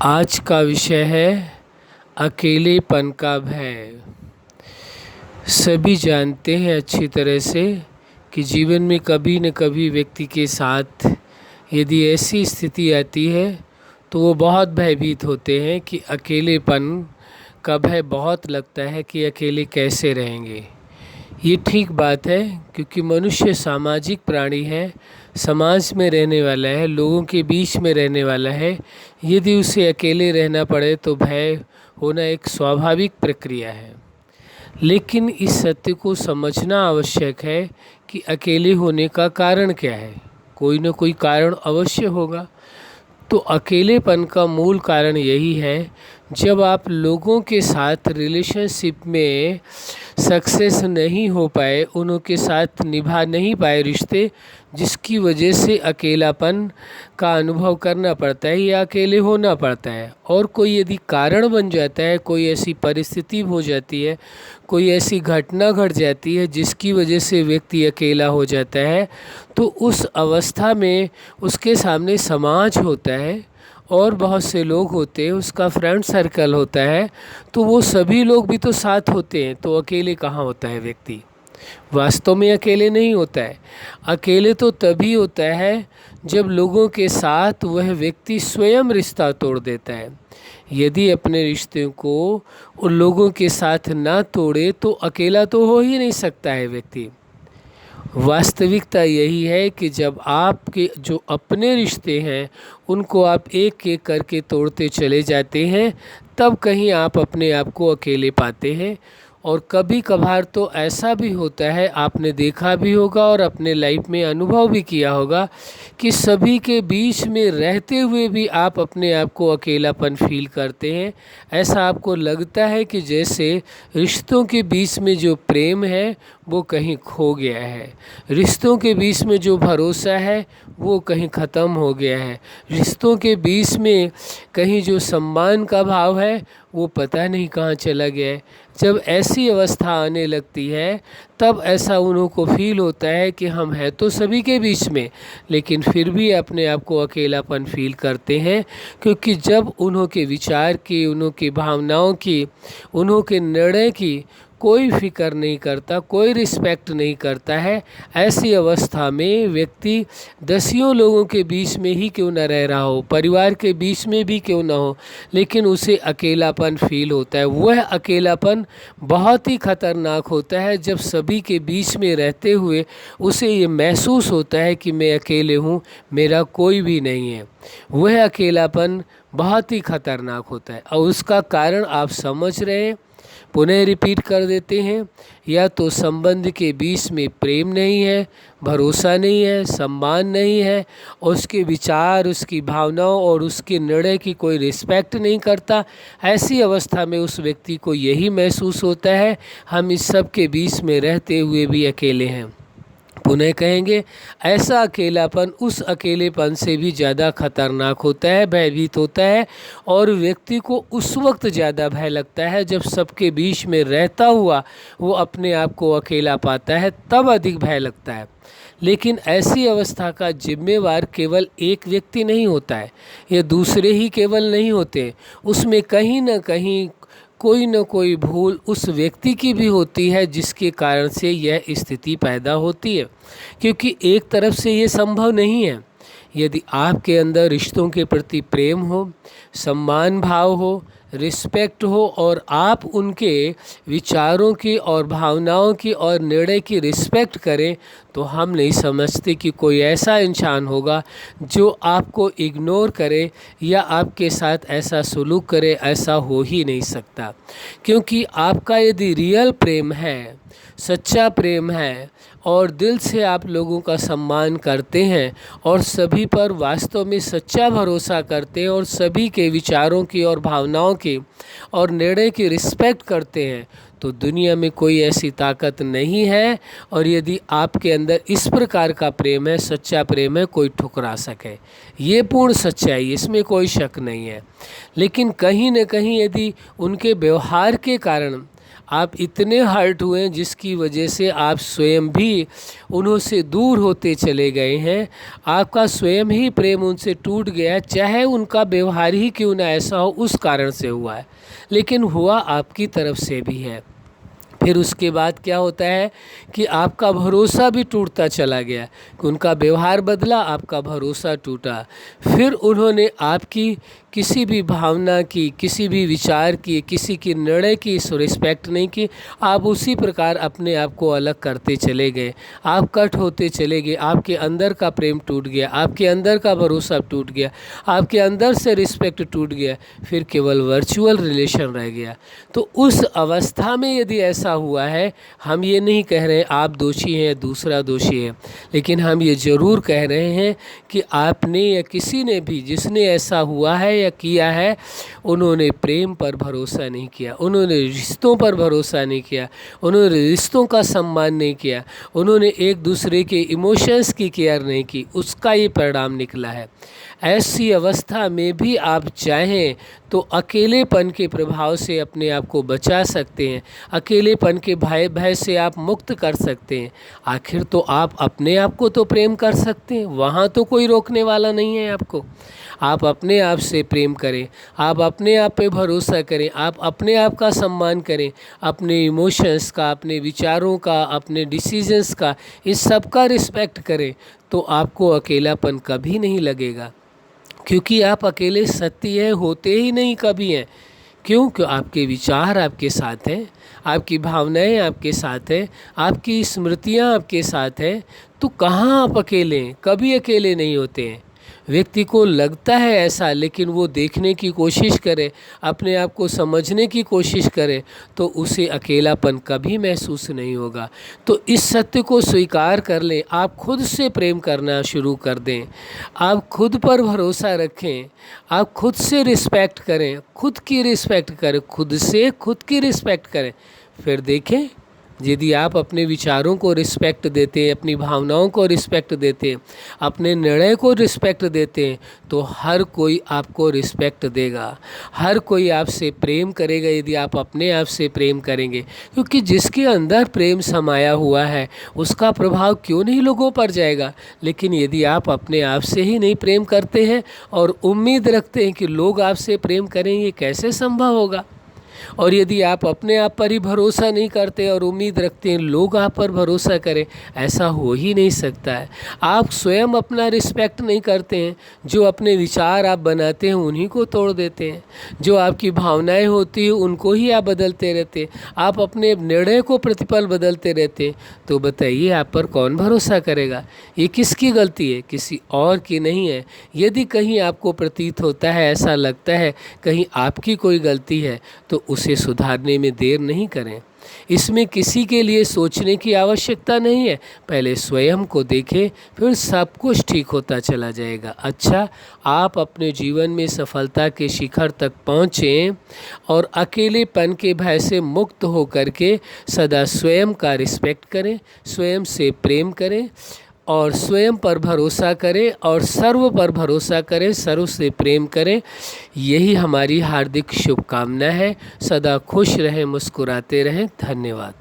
आज का विषय है अकेलेपन का भय। सभी जानते हैं अच्छी तरह से कि जीवन में कभी न कभी व्यक्ति के साथ यदि ऐसी स्थिति आती है तो वो बहुत भयभीत होते हैं कि अकेलेपन का भय बहुत लगता है कि अकेले कैसे रहेंगे। ये ठीक बात है क्योंकि मनुष्य सामाजिक प्राणी है, समाज में रहने वाला है, लोगों के बीच में रहने वाला है। यदि उसे अकेले रहना पड़े तो भय होना एक स्वाभाविक प्रक्रिया है। लेकिन इस सत्य को समझना आवश्यक है कि अकेले होने का कारण क्या है। कोई न कोई कारण अवश्य होगा। तो अकेलेपन का मूल कारण यही है, जब आप लोगों के साथ रिलेशनशिप में सक्सेस नहीं हो पाए, उनके साथ निभा नहीं पाए रिश्ते, जिसकी वजह से अकेलापन का अनुभव करना पड़ता है या अकेले होना पड़ता है। और कोई यदि कारण बन जाता है, कोई ऐसी परिस्थिति हो जाती है, कोई ऐसी घटना घट जाती है जिसकी वजह से व्यक्ति अकेला हो जाता है, तो उस अवस्था में उसके सामने समाज होता है और बहुत से लोग होते हैं, उसका फ्रेंड सर्कल होता है, तो वो सभी लोग भी तो साथ होते हैं। तो अकेले कहाँ होता है व्यक्ति? वास्तव में अकेले नहीं होता है। अकेले तो तभी होता है जब लोगों के साथ वह व्यक्ति स्वयं रिश्ता तोड़ देता है। यदि अपने रिश्ते को उन लोगों के साथ ना तोड़े तो अकेला तो हो ही नहीं सकता है व्यक्ति। वास्तविकता यही है कि जब आपके जो अपने रिश्ते हैं उनको आप एक एक करके तोड़ते चले जाते हैं, तब कहीं आप अपने आप को अकेले पाते हैं। और कभी कभार तो ऐसा भी होता है, आपने देखा भी होगा और अपने लाइफ में अनुभव भी किया होगा कि सभी के बीच में रहते हुए भी आप अपने आप को अकेलापन फील करते हैं। ऐसा आपको लगता है कि जैसे रिश्तों के बीच में जो प्रेम है वो कहीं खो गया है, रिश्तों के बीच में जो भरोसा है वो कहीं ख़त्म हो गया है, रिश्तों के बीच में कहीं जो सम्मान का भाव है वो पता नहीं कहाँ चला गया है। जब ऐसी अवस्था आने लगती है तब ऐसा उन्हों को फील होता है कि हम हैं तो सभी के बीच में, लेकिन फिर भी अपने आप को अकेलापन फील करते हैं। क्योंकि जब उन्हों के विचार की, उन्हों की भावनाओं की, उन्हों के निर्णय की कोई फिक्र नहीं करता, कोई रिस्पेक्ट नहीं करता है, ऐसी अवस्था में व्यक्ति दसियों लोगों के बीच में ही क्यों न रह रहा हो, परिवार के बीच में भी क्यों न हो, लेकिन उसे अकेलापन फील होता है। वह अकेलापन बहुत ही खतरनाक होता है जब सभी के बीच में रहते हुए उसे ये महसूस होता है कि मैं अकेले हूँ, मेरा कोई भी नहीं है। वह अकेलापन बहुत ही खतरनाक होता है और उसका कारण आप समझ रहे हैं। पुनः रिपीट कर देते हैं, या तो संबंध के बीच में प्रेम नहीं है, भरोसा नहीं है, सम्मान नहीं है, उसके विचार, उसकी भावनाओं और उसके निर्णय की कोई रिस्पेक्ट नहीं करता। ऐसी अवस्था में उस व्यक्ति को यही महसूस होता है हम इस सब के बीच में रहते हुए भी अकेले हैं। पुनः कहेंगे, ऐसा अकेलापन उस अकेलेपन से भी ज़्यादा खतरनाक होता है, भयभीत होता है, और व्यक्ति को उस वक्त ज़्यादा भय लगता है जब सबके बीच में रहता हुआ वो अपने आप को अकेला पाता है, तब अधिक भय लगता है। लेकिन ऐसी अवस्था का जिम्मेवार केवल एक व्यक्ति नहीं होता है, ये दूसरे ही केवल नहीं होते, उसमें कहीं ना कहीं कोई न कोई भूल उस व्यक्ति की भी होती है जिसके कारण से यह स्थिति पैदा होती है। क्योंकि एक तरफ से ये संभव नहीं है। यदि आपके अंदर रिश्तों के प्रति प्रेम हो, सम्मान भाव हो, रिस्पेक्ट हो और आप उनके विचारों की और भावनाओं की और निर्णय की रिस्पेक्ट करें, तो हम नहीं समझते कि कोई ऐसा इंसान होगा जो आपको इग्नोर करे या आपके साथ ऐसा सलूक करे। ऐसा हो ही नहीं सकता। क्योंकि आपका यदि रियल प्रेम है, सच्चा प्रेम है और दिल से आप लोगों का सम्मान करते हैं और सभी पर वास्तव में सच्चा भरोसा करते हैं और सभी के विचारों की और भावनाओं की और निर्णय की रिस्पेक्ट करते हैं, तो दुनिया में कोई ऐसी ताकत नहीं है और यदि आपके अंदर इस प्रकार का प्रेम है, सच्चा प्रेम है, कोई ठुकरा सके। ये पूर्ण सच्चाई, इसमें कोई शक नहीं है। लेकिन कहीं न कहीं यदि उनके व्यवहार के कारण आप इतने हर्ट हुए हैं जिसकी वजह से आप स्वयं भी उन्हों से दूर होते चले गए हैं। आपका स्वयं ही प्रेम उनसे टूट गया, चाहे उनका व्यवहार ही क्यों ना ऐसा हो, उस कारण से हुआ है, लेकिन हुआ आपकी तरफ से भी है। फिर उसके बाद क्या होता है कि आपका भरोसा भी टूटता चला गया, कि उनका व्यवहार बदला, आपका भरोसा टूटा। फिर उन्होंने आपकी किसी भी भावना की, किसी भी विचार की, किसी की निर्णय की रिस्पेक्ट नहीं की। आप उसी प्रकार अपने आप को अलग करते चले गए, आप कट होते चले गए, आपके अंदर का प्रेम टूट गया, आपके अंदर का भरोसा टूट गया, आपके अंदर से रिस्पेक्ट टूट गया, फिर केवल वर्चुअल रिलेशन रह गया। तो उस अवस्था में यदि ऐसा हुआ है, हम ये नहीं कह रहे आप दोषी हैं, दूसरा दोषी है, लेकिन हम ये ज़रूर कह रहे हैं कि आपने या किसी ने भी, जिसने ऐसा हुआ है या किया है, उन्होंने प्रेम पर भरोसा नहीं किया, उन्होंने रिश्तों पर भरोसा नहीं किया, उन्होंने रिश्तों का सम्मान नहीं किया, उन्होंने एक दूसरे के इमोशंस की केयर नहीं की, उसका ये परिणाम निकला है। ऐसी अवस्था में भी आप चाहें तो अकेलेपन के प्रभाव से अपने आप को बचा सकते हैं, अकेलेपन के भय से आप मुक्त कर सकते हैं। आखिर तो आप अपने आप को तो प्रेम कर सकते हैं, वहाँ तो कोई रोकने वाला नहीं है आपको। आप अपने आप से प्रेम करें, आप अपने आप पे भरोसा करें, आप अपने आप का सम्मान करें, अपने इमोशंस का, अपने विचारों का, अपने डिसीजंस का, इस सब का रिस्पेक्ट करें, तो आपको अकेलापन कभी नहीं लगेगा। क्योंकि आप अकेले सत्य होते ही नहीं कभी हैं। क्यों? क्यों आपके विचार आपके साथ हैं, आपकी भावनाएं आपके साथ हैं, आपकी स्मृतियां आपके साथ हैं। तो कहाँ आप अकेले हैं? कभी अकेले नहीं होते हैं। व्यक्ति को लगता है ऐसा, लेकिन वो देखने की कोशिश करे, अपने आप को समझने की कोशिश करे, तो उसे अकेलापन कभी महसूस नहीं होगा। तो इस सत्य को स्वीकार कर लें, आप खुद से प्रेम करना शुरू कर दें, आप खुद पर भरोसा रखें, आप खुद से रिस्पेक्ट करें, खुद की रिस्पेक्ट करें, खुद से खुद की रिस्पेक्ट करें। फिर देखें, यदि आप अपने विचारों को रिस्पेक्ट देते हैं, अपनी भावनाओं को रिस्पेक्ट देते हैं, अपने निर्णय को रिस्पेक्ट देते हैं, तो हर कोई आपको रिस्पेक्ट देगा, हर कोई आपसे प्रेम करेगा यदि आप अपने आप से प्रेम करेंगे। क्योंकि जिसके अंदर प्रेम समाया हुआ है, उसका प्रभाव क्यों नहीं लोगों पर जाएगा। लेकिन यदि आप अपने आप से ही नहीं प्रेम करते हैं और उम्मीद रखते हैं कि लोग आपसे प्रेम करेंगे, कैसे संभव होगा। और यदि आप अपने आप पर ही भरोसा नहीं करते और उम्मीद रखते हैं लोग आप पर भरोसा करें, ऐसा हो ही नहीं सकता है। आप स्वयं अपना रिस्पेक्ट नहीं करते हैं, जो अपने विचार आप बनाते हैं उन्हीं को तोड़ देते हैं, जो आपकी भावनाएं होती हैं उनको ही आप बदलते रहते हैं, आप अपने निर्णय को प्रतिपल बदलते रहते हैं। तो बताइए आप पर कौन भरोसा करेगा? ये किसकी गलती है? किसी और की नहीं है। यदि कहीं आपको प्रतीत होता है, ऐसा लगता है कहीं आपकी कोई गलती है, तो उसे सुधारने में देर नहीं करें। इसमें किसी के लिए सोचने की आवश्यकता नहीं है। पहले स्वयं को देखें, फिर सब कुछ ठीक होता चला जाएगा। अच्छा, आप अपने जीवन में सफलता के शिखर तक पहुँचें और अकेलेपन के भय से मुक्त हो करके सदा स्वयं का रिस्पेक्ट करें, स्वयं से प्रेम करें और स्वयं पर भरोसा करें और सर्व पर भरोसा करें, सर्व से प्रेम करें। यही हमारी हार्दिक शुभकामना है। सदा खुश रहें, मुस्कुराते रहें। धन्यवाद।